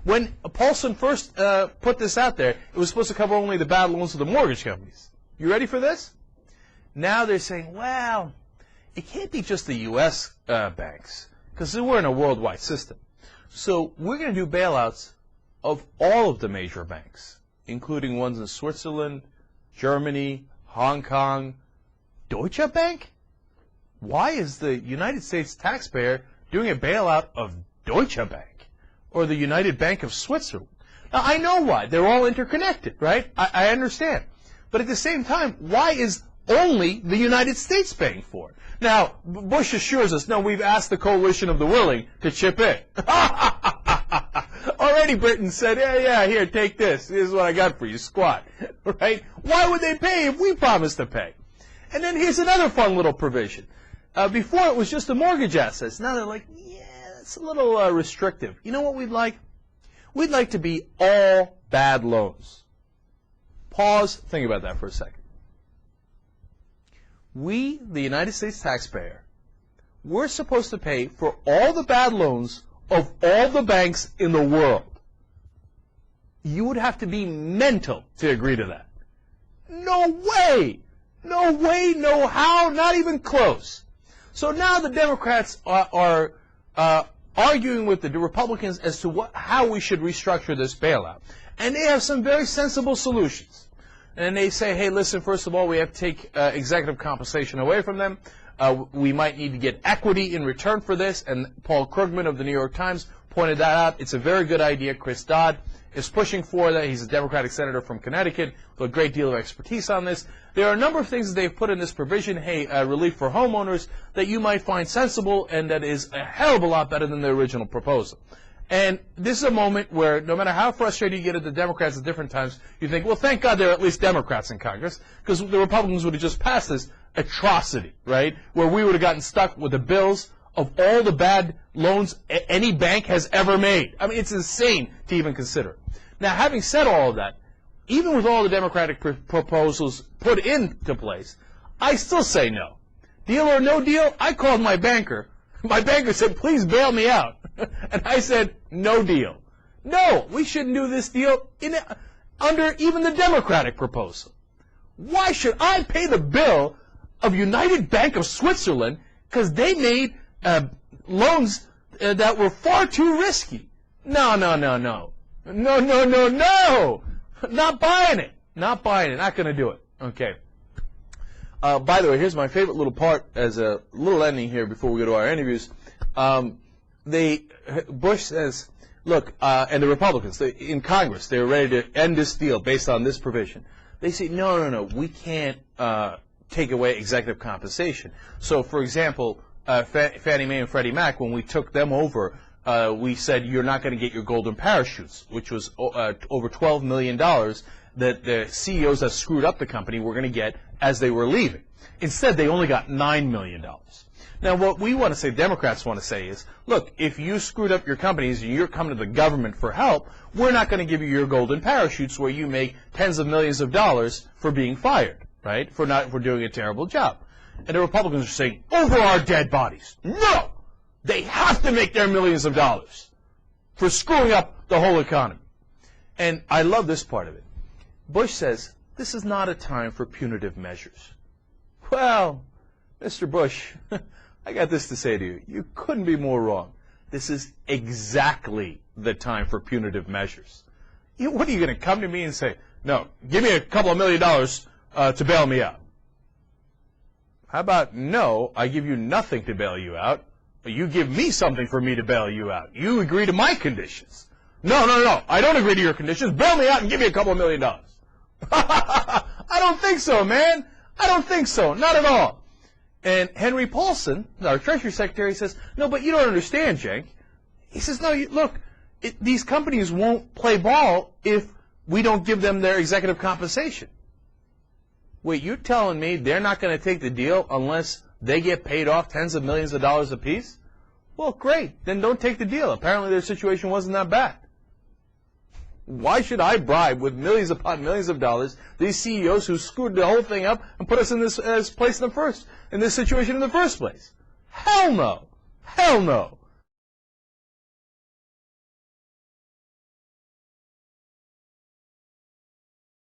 When Paulson first put this out there, it was supposed to cover only the bad loans of the mortgage companies. You ready for this? Now they're saying, well, it can't be just the U.S. banks, because we're in a worldwide system. So we're going to do bailouts of all of the major banks, including ones in Switzerland, Germany, Hong Kong. Deutsche Bank? Why is the United States taxpayer doing a bailout of Deutsche Bank or the United Bank of Switzerland? Now, I know why. They're all interconnected, right? I understand. But at the same time, why is only the United States paying for it? Now, Bush assures us, no, we've asked the coalition of the willing to chip in. Already Britain said, yeah, here, take this. This is what I got for you, squat. Right? Why would they pay if we promised to pay? And then here's another fun little provision. Before it was just the mortgage assets. Now they're like, yeah, that's a little restrictive. You know what we'd like? We'd like to be all bad loans. Pause. Think about that for a second. We, the United States taxpayer, we're supposed to pay for all the bad loans of all the banks in the world. You would have to be mental to agree to that. No way! No way, no how, not even close. So now the Democrats are arguing with the Republicans as to how we should restructure this bailout. And they have some very sensible solutions. And they say, hey, listen, first of all, we have to take executive compensation away from them. We might need to get equity in return for this. And Paul Krugman of the New York Times pointed that out. It's a very good idea. Chris Dodd is pushing for that. He's a Democratic senator from Connecticut with a great deal of expertise on this. There are a number of things that they've put in this provision, hey, relief for homeowners, that you might find sensible and that is a hell of a lot better than the original proposal. And this is a moment where no matter how frustrated you get at the Democrats at different times, you think, well, thank God there are at least Democrats in Congress, because the Republicans would have just passed this atrocity, right, where we would have gotten stuck with the bills of all the bad loans any bank has ever made. I mean, it's insane to even consider. Now, having said all of that, even with all the Democratic proposals put into place, I still say no. Deal or no deal, I called my banker. My banker said, please bail me out. And I said, no deal. No, we shouldn't do this deal under even the Democratic proposal. Why should I pay the bill of United Bank of Switzerland because they made loans that were far too risky? No, no, no, no. No, no, no, no. Not buying it. Not buying it. Not going to do it. Okay. By the way, here's my favorite little part as a little ending here before we go to our interviews. Bush says, look, and the Republicans in Congress, they're ready to end this deal based on this provision. They say, no, no, no, we can't take away executive compensation. So, for example, Fannie Mae and Freddie Mac, when we took them over, we said you're not going to get your golden parachutes, which was over $12 million that the CEOs that screwed up the company were going to get as they were leaving. Instead, they only got $9 million. Now, what we want to say, Democrats want to say is, look, if you screwed up your companies and you're coming to the government for help, we're not going to give you your golden parachutes where you make tens of millions of dollars for being fired, right, for doing a terrible job. And the Republicans are saying, over our dead bodies. No! They have to make their millions of dollars for screwing up the whole economy. And I love this part of it. Bush says, this is not a time for punitive measures. Well, Mr. Bush, I got this to say to you. You couldn't be more wrong. This is exactly the time for punitive measures. What are you going to come to me and say, no, give me a couple of $1 million to bail me out? How about, no, I give you nothing to bail you out. You give me something for me to bail you out. You agree to my conditions. No, no, no, I don't agree to your conditions. Bail me out and give me a couple of $1 million. I don't think so, man. I don't think so. Not at all. And Henry Paulson, our Treasury Secretary, says, no, but you don't understand, Cenk. He says, no, look, these companies won't play ball if we don't give them their executive compensation. Wait, you're telling me they're not going to take the deal unless they get paid off tens of millions of dollars apiece? Well, great. Then don't take the deal. Apparently their situation wasn't that bad. Why should I bribe with millions upon millions of dollars these CEOs who screwed the whole thing up and put us in this place in this situation in the first place? Hell no. Hell no.